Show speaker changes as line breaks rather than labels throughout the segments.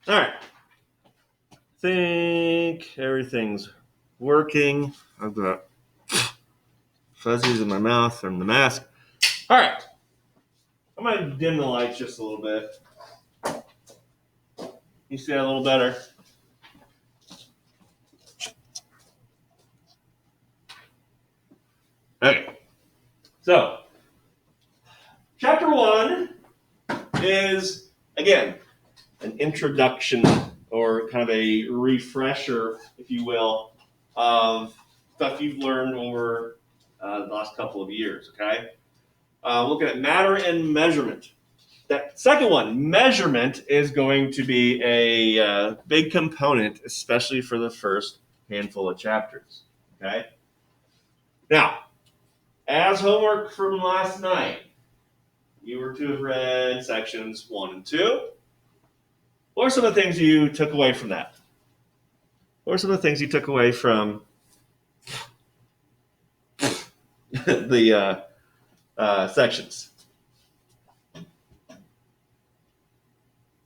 All right. Think everything's working. I've got fuzzies in my mouth from the mask. All right. I'm going to dim the lights just a little bit. You see that a little better? Okay. So, chapter 1 is, again, an introduction or kind of a refresher, if you will, of stuff you've learned over the last couple of years, okay? Looking at matter and measurement. That second one, measurement, is going to be a big component, especially for the first handful of chapters, okay? Now, as homework from last night, you were to have read sections 1 and 2. What are some of the things you took away from that? What are some of the things you took away from the sections?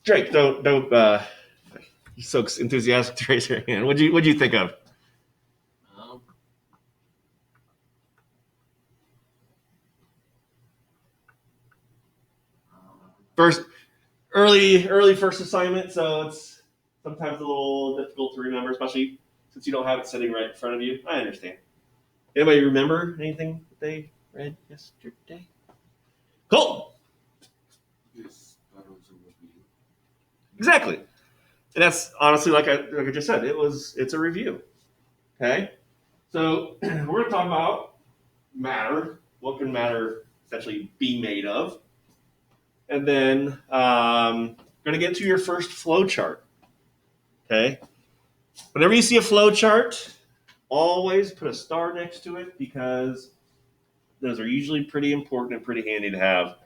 Drake, don't. You're so enthusiastic to raise your hand. What'd you think of? Early first assignment, so it's sometimes a little difficult to remember, especially since you don't have it sitting right in front of you. I understand. Anybody remember anything that they read yesterday? Cool.
Yes, that was a review.
Exactly. And that's honestly, like I just said, it's a review. Okay? So we're going to talk about matter. What can matter essentially be made of? And then going to get to your first flow chart. Okay? Whenever you see a flow chart, always put a star next to it because those are usually pretty important and pretty handy to have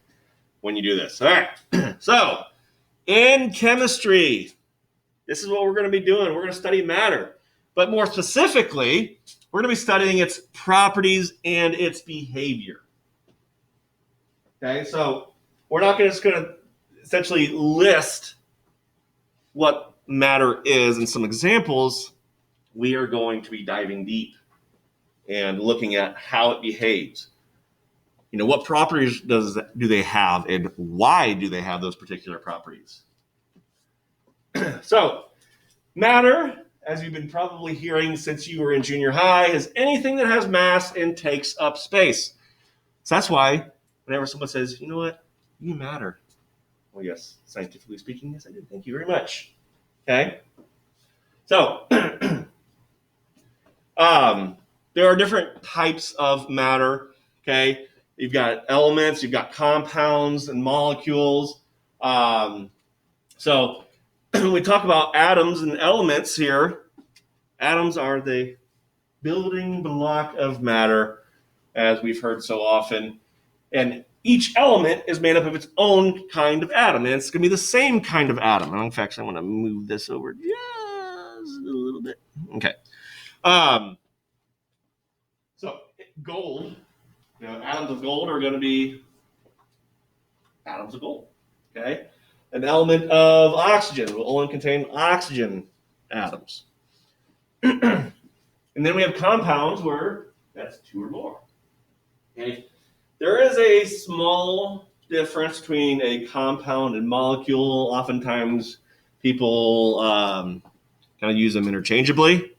when you do this. All right. So, in chemistry, this is what we're going to be doing. We're going to study matter. But more specifically, we're going to be studying its properties and its behavior. Okay, so we're not just going to essentially list what matter is and some examples. We are going to be diving deep and looking at how it behaves. You know, what properties do they have and why do they have those particular properties? So, matter, as you've been probably hearing since you were in junior high, is anything that has mass and takes up space. So that's why whenever someone says, you know what, you matter. Well, yes, scientifically speaking, yes, I did. Thank you very much. Okay? So, there are different types of matter. Okay? You've got elements, you've got compounds and molecules. So, when we talk about atoms and elements here, atoms are the building block of matter, as we've heard so often. And each element is made up of its own kind of atom. And it's going to be the same kind of atom. And in fact, I want to move this over just a little bit. Okay. So gold, atoms of gold are going to be atoms of gold. Okay. An element of oxygen will only contain oxygen atoms. And then we have compounds where that's 2 or more. Okay. There is a small difference between a compound and molecule. Oftentimes, people kind of use them interchangeably.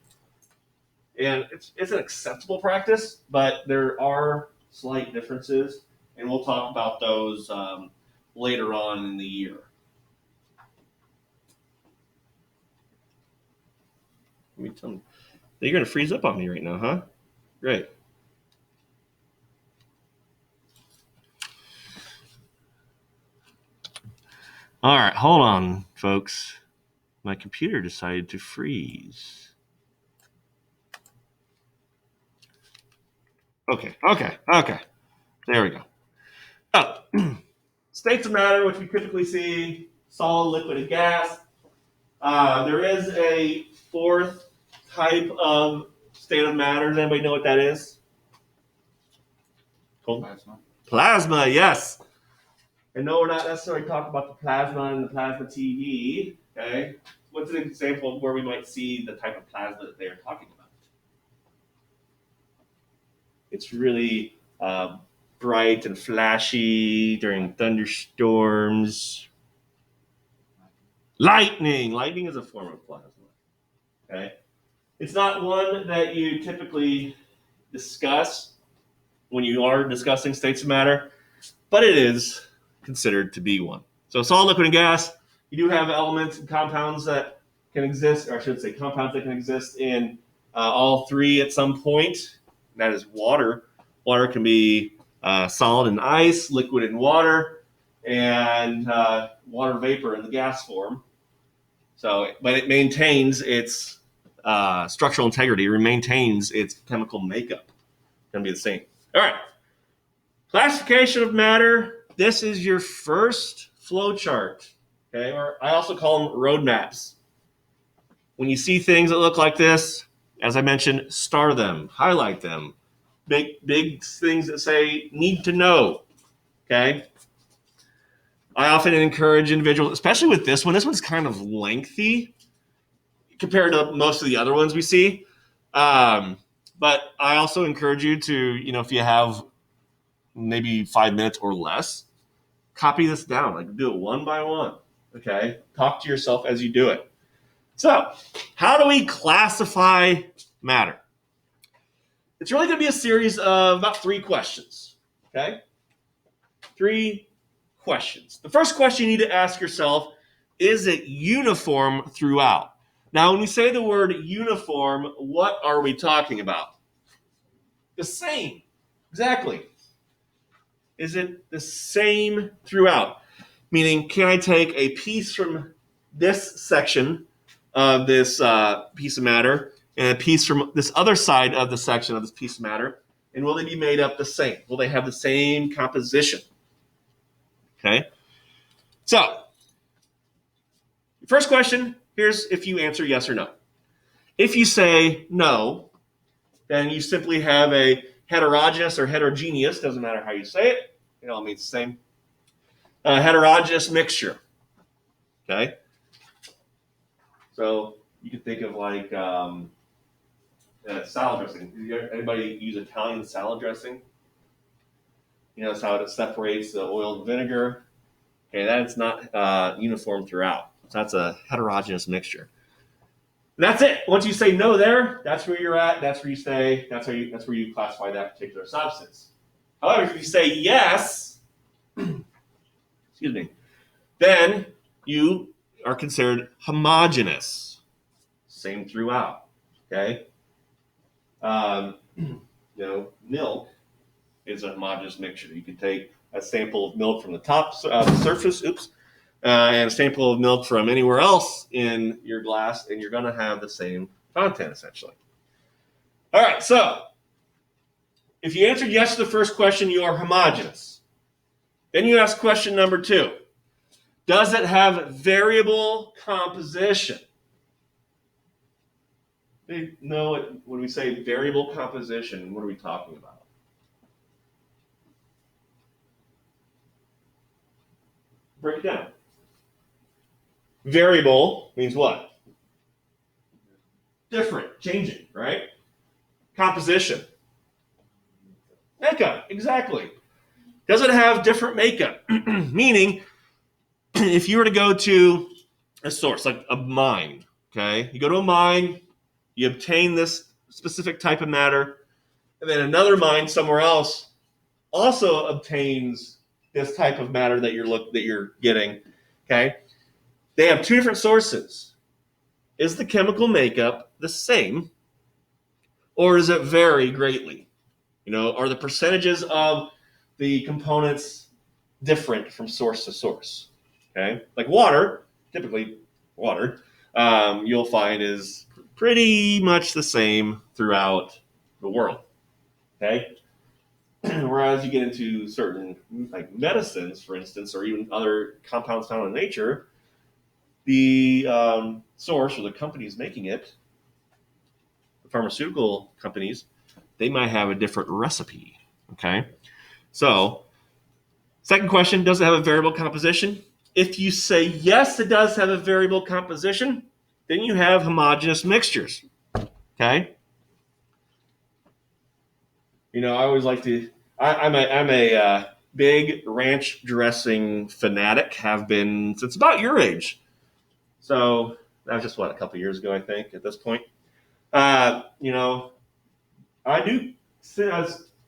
And it's an acceptable practice, but there are slight differences. And we'll talk about those later on in the year. Let me tell you. You're going to freeze up on me right now, huh? Great. All right, hold on, folks. My computer decided to freeze. Okay. There we go. Oh, states of matter, which we typically see, solid, liquid, and gas. There is a fourth type of state of matter. Does anybody know what that is? Cool.
Plasma.
Plasma, yes. And no, we're not necessarily talking about the plasma and the plasma TV. Okay, what's an example of where we might see the type of plasma that they are talking about? It's really bright and flashy during thunderstorms. Lightning. Lightning is a form of plasma. Okay, it's not one that you typically discuss when you are discussing states of matter, but it is considered to be one. So solid, liquid, and gas, you do have elements and compounds that can exist, or I should say compounds that can exist in all three at some point. And that is water. Water can be solid in ice, liquid in water, and water vapor in the gas form. So, but it maintains its structural integrity, maintains its chemical makeup. It's going to be the same. All right. Classification of matter. This is your first flow chart. Okay, or I also call them roadmaps. When you see things that look like this, as I mentioned, star them, highlight them. Big things that say need to know. Okay. I often encourage individuals, especially with this one. This one's kind of lengthy compared to most of the other ones we see. But I also encourage you to, if you have maybe 5 minutes or less, copy this down. Like, do it one by one. Okay. Talk to yourself as you do it. So, how do we classify matter? It's really going to be a series of about 3 questions. Okay. 3 questions. The first question you need to ask yourself, is it uniform throughout? Now, when we say the word uniform, what are we talking about? The same. Exactly. Is it the same throughout? Meaning, can I take a piece from this section of this piece of matter and a piece from this other side of the section of this piece of matter, and will they be made up the same? Will they have the same composition? Okay. So, first question, here's if you answer yes or no. If you say no, then you simply have a heterogeneous or heterogeneous, doesn't matter how you say it, it all means the same, heterogeneous mixture. Okay? So you can think of like salad dressing. Anybody use Italian salad dressing? That's how it separates the oil and vinegar. Okay, that's not uniform throughout. So that's a heterogeneous mixture. And that's it. Once you say no there, that's where you're at. That's where you say, that's where you classify that particular substance. However, if you say yes, excuse me, then you are considered homogeneous. Same throughout. Okay? Milk is a homogeneous mixture. You can take a sample of milk from the top surface, and a sample of milk from anywhere else in your glass, and you're going to have the same content, essentially. All right, so if you answered yes to the first question, you are homogeneous. Then you ask question number 2. Does it have variable composition? No, when we say variable composition, what are we talking about? Break it down. Variable means what? Different, changing, right? Composition. Makeup, exactly. Does it have different makeup? Meaning, if you were to go to a source, like a mine, okay? You go to a mine, you obtain this specific type of matter, and then another mine somewhere else also obtains this type of matter that you're getting, okay? They have 2 different sources. Is the chemical makeup the same, or does it vary greatly? Are the percentages of the components different from source to source? Okay, like water, typically water, you'll find is pretty much the same throughout the world. Okay, whereas you get into certain like medicines, for instance, or even other compounds found in nature, the source or the companies making it, the pharmaceutical companies, they might have a different recipe. Okay, so Second question, does it have a variable composition? If you say yes, it does have a variable composition, then you have homogeneous mixtures. Okay? I always like to. I'm a big ranch dressing fanatic. Have been since about your age. So that was just a couple years ago, I think. At this point, I do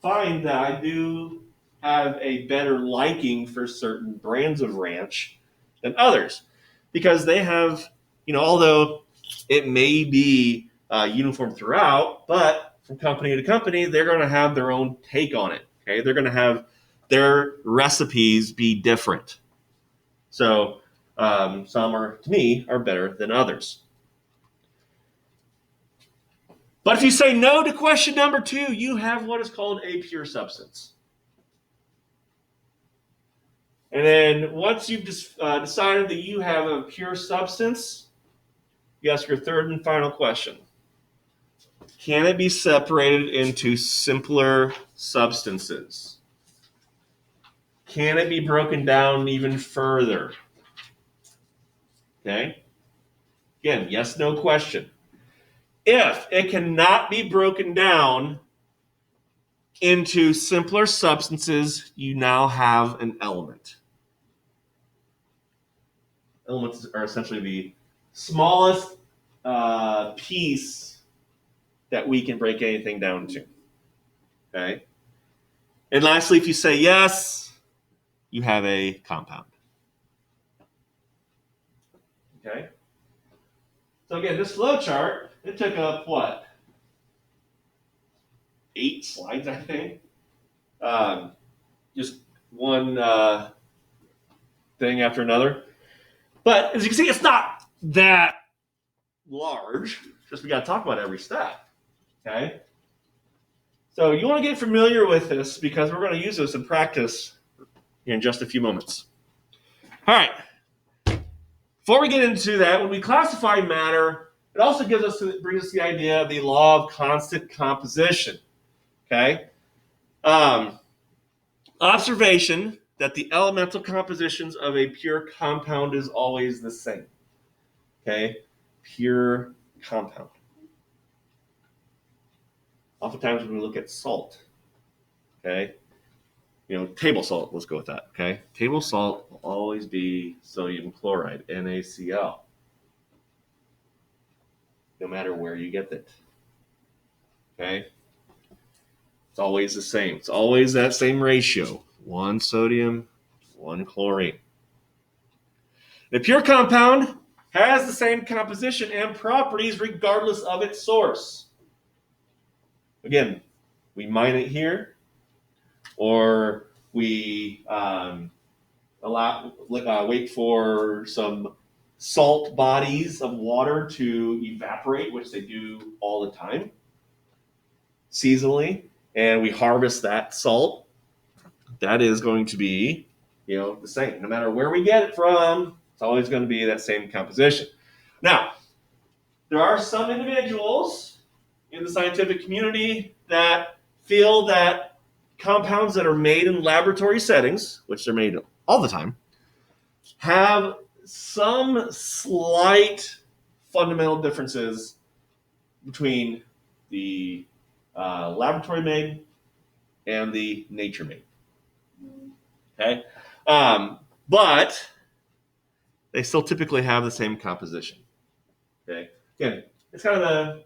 find that I do have a better liking for certain brands of ranch than others because they have, although it may be uniform throughout, but from company to company, they're going to have their own take on it. Okay, they're going to have their recipes be different. So some to me, are better than others. But if you say no to question number 2, you have what is called a pure substance. And then once you've decided that you have a pure substance, you ask your third and final question. Can it be separated into simpler substances? Can it be broken down even further? Okay? Again, yes, no question. If it cannot be broken down into simpler substances, you now have an element. Elements are essentially the smallest piece that we can break anything down to. Okay? And lastly, if you say yes, you have a compound. Okay? So again, this flow chart, it took up 8 slides, I think. Just one thing after another. But as you can see, it's not that large. Just we got to talk about every step. Okay? So you want to get familiar with this because we're going to use this in practice in just a few moments. All right. Before we get into that, when we classify matter, it also brings us the idea of the law of constant composition. Okay? Observation that the elemental compositions of a pure compound is always the same. Okay? Pure compound. Oftentimes when we look at salt, okay? Table salt, let's go with that, okay? Table salt will always be sodium chloride, NaCl. No matter where you get it. Okay? It's always the same. It's always that same ratio. 1 sodium, 1 chlorine. The pure compound has the same composition and properties regardless of its source. Again, we mine it here, or we wait for some salt bodies of water to evaporate, which they do all the time, seasonally, and we harvest that salt. That is going to be, the same. No matter where we get it from, it's always going to be that same composition. Now, there are some individuals in the scientific community that feel that compounds that are made in laboratory settings, which they're made all the time, have some slight fundamental differences between the laboratory made and the nature made. Okay? But they still typically have the same composition. Okay? Again, it's kind of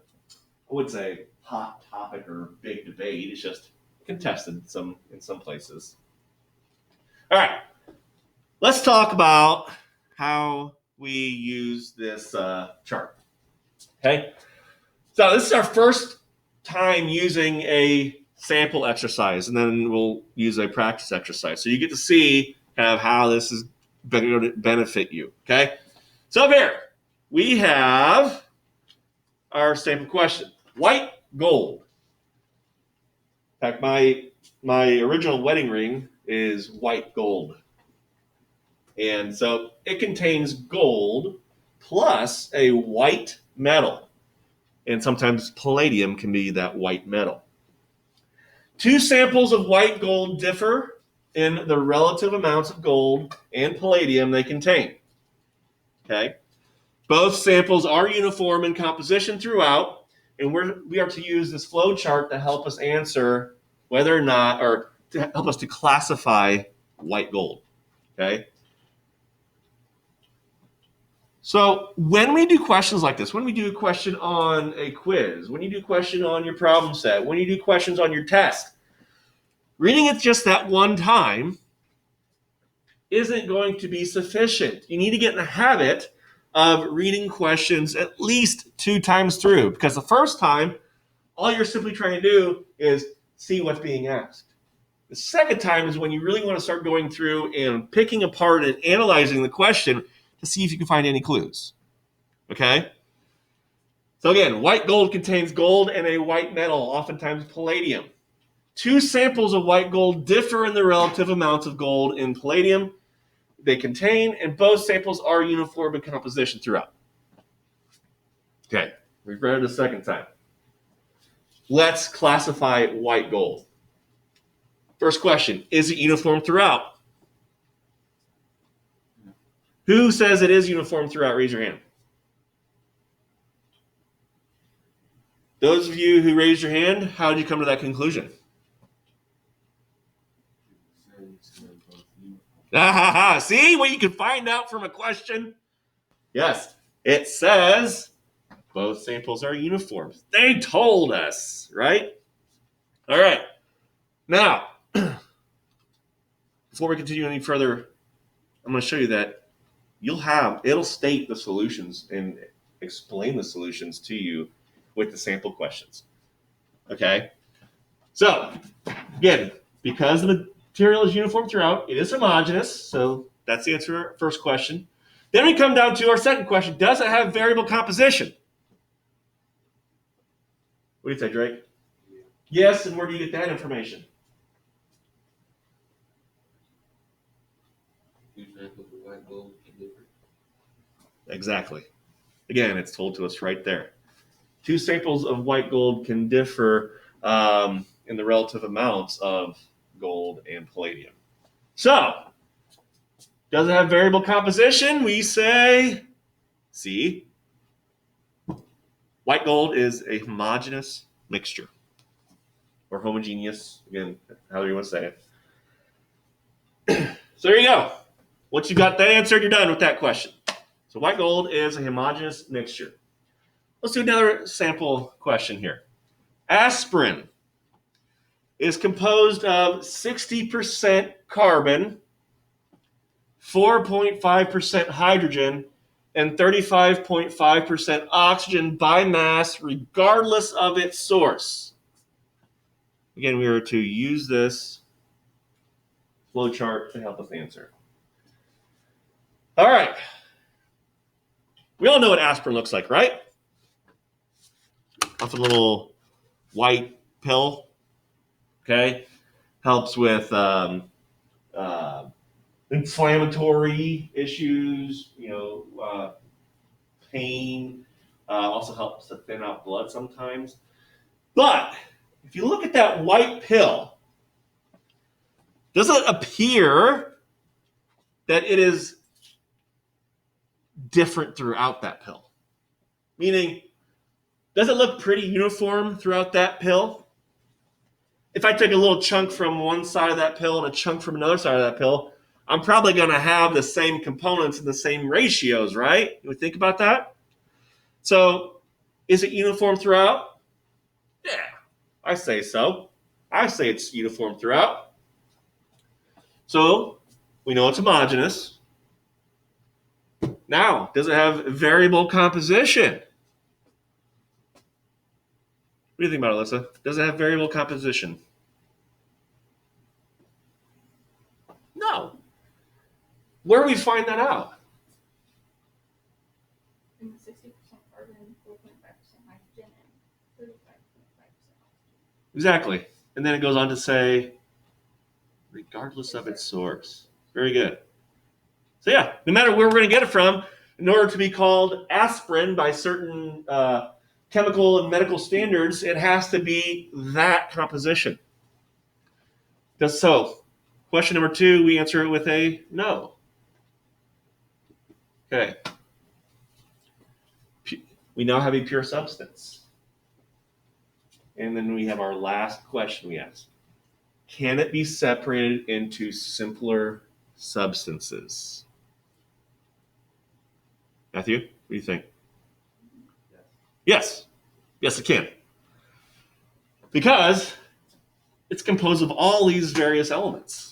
I wouldn't say hot topic or big debate. It's just contested in some places. All right. Let's talk about how we use this chart. Okay. So this is our first time using a sample exercise, and then we'll use a practice exercise. So you get to see kind of how this is going to benefit you. Okay. So up here, we have our sample question. White gold. In fact, my original wedding ring is white gold. And so it contains gold plus a white metal. And sometimes palladium can be that white metal. 2 samples of white gold differ in the relative amounts of gold and palladium they contain. Okay? Both samples are uniform in composition throughout, and we are to use this flow chart to help us answer whether or not, or to help us to classify white gold. Okay? So when we do questions like this, when we do a question on a quiz, when you do a question on your problem set, when you do questions on your test, reading it just that one time isn't going to be sufficient. You need to get in the habit of reading questions at least 2 times through, because the first time, all you're simply trying to do is see what's being asked. The second time is when you really want to start going through and picking apart and analyzing the question to see if you can find any clues. Okay? So again, white gold contains gold and a white metal, oftentimes palladium. 2 samples of white gold differ in the relative amounts of gold and palladium they contain, and both samples are uniform in composition throughout. Okay, we've read it a second time. Let's classify white gold. First question, is it uniform throughout? Who says it is uniform throughout? Raise your hand. Those of you who raised your hand, how did you come to that conclusion? See what you can find out from a question? Yes, it says both samples are uniform. They told us, right? All right. Now, before we continue any further, I'm going to show you that it'll state the solutions and explain the solutions to you with the sample questions. Okay? So, again, because the material is uniform throughout, it is homogeneous, so that's the answer to our first question. Then we come down to our second question, does it have variable composition? What do you say, Drake? Yes, and where do you get that information? Exactly. Again, it's told to us right there. 2 samples of white gold can differ in the relative amounts of gold and palladium. So, does it have variable composition? We say C. White gold is a homogeneous mixture. Or homogeneous, again, however you want to say it. So there you go. Once you got that answered, you're done with that question. So white gold is a homogeneous mixture. Let's do another sample question here. Aspirin is composed of 60% carbon, 4.5% hydrogen, and 35.5% oxygen by mass, regardless of its source. Again, we are to use this flowchart to help us answer. All right. We all know what aspirin looks like, right? Off a little white pill. Okay? Helps with inflammatory issues, pain. Also helps to thin out blood sometimes. But if you look at that white pill, does it appear that it is different throughout that pill? Meaning, does it look pretty uniform throughout that pill? If I take a little chunk from one side of that pill and a chunk from another side of that pill, I'm probably going to have the same components and the same ratios, right? You would think about that? So, is it uniform throughout? Yeah, I say so. I say it's uniform throughout. So, we know it's homogeneous. Now, does it have variable composition? What do you think about it, Alyssa? Does it have variable composition? No. Where do we find that out?
In the 60% carbon, 4.5% hydrogen, and 35.5% oxygen.
Exactly. And then it goes on to say, regardless of its source. Very good. So yeah, no matter where we're going to get it from, in order to be called aspirin by certain chemical and medical standards, it has to be that composition. So, Question number 2, we answer it with a no. Okay. We now have a pure substance. And then we have our last question we ask. Can it be separated into simpler substances? Matthew, what do you think? Yes. Yes, it can. Because it's composed of all these various elements.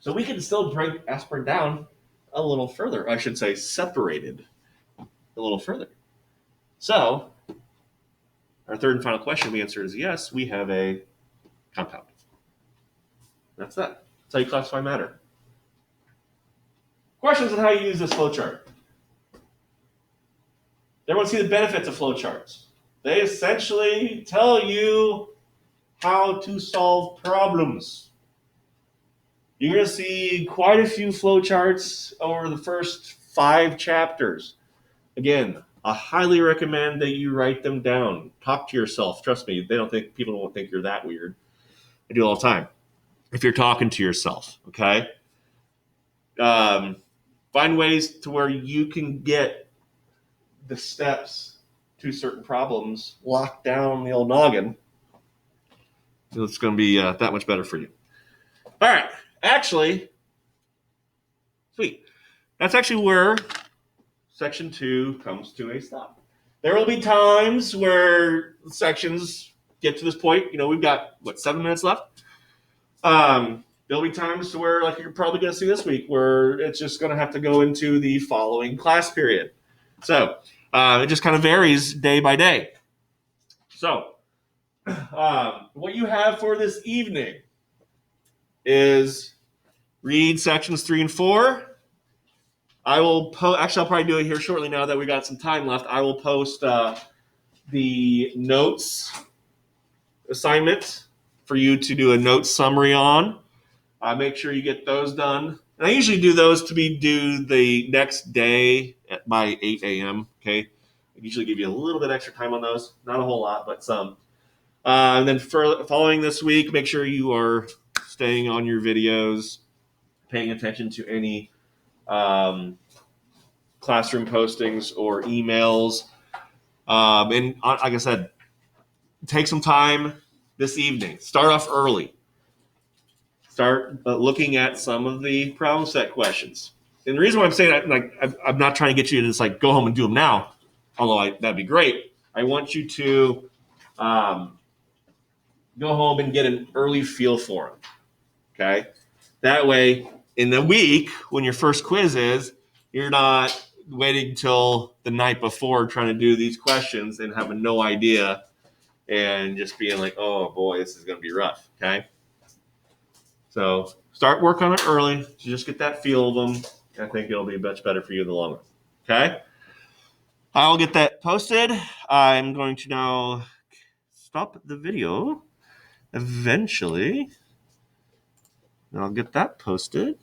So we can still break aspirin down a little further. I should say separated a little further. So our third and final question, the answer is yes, we have a compound. That's that. That's how you classify matter. Questions on how you use this flowchart. Everyone see the benefits of flowcharts. They essentially tell you how to solve problems. You're going to see quite a few flowcharts over the first 5 chapters. Again, I highly recommend that you write them down. Talk to yourself. Trust me, people won't think you're that weird. I do it all the time. If you're talking to yourself, okay? Find ways to where you can get the steps to certain problems locked down the old noggin. It's going to be that much better for you. All right. Actually, sweet. That's actually where section 2 comes to a stop. There will be times where sections get to this point. We've got, 7 minutes left? There'll be times where, like you're probably going to see this week, where it's just going to have to go into the following class period. So it just kind of varies day by day. So what you have for this evening is read sections 3 and 4. I'll probably do it here shortly now that we got some time left. I will post the notes assignment for you to do a note summary on. Make sure you get those done. And I usually do those to be due the next day by 8 a.m. Okay, I usually give you a little bit extra time on those. Not a whole lot, but some. And then following this week, make sure you are staying on your videos, paying attention to any classroom postings or emails. And like I said, take some time this evening. Start off early. Start looking at some of the problem set questions. And the reason why I'm saying that, I'm not trying to get you to just go home and do them now, although that'd be great. I want you to go home and get an early feel for them. Okay? That way, in the week, when your first quiz is, you're not waiting till the night before trying to do these questions and having no idea and just being like, oh boy, this is going to be rough. Okay? So start work on it early to just get that feel of them. I think it'll be much better for you in the long run. Okay? I'll get that posted. I'm going to now stop the video eventually. And I'll get that posted.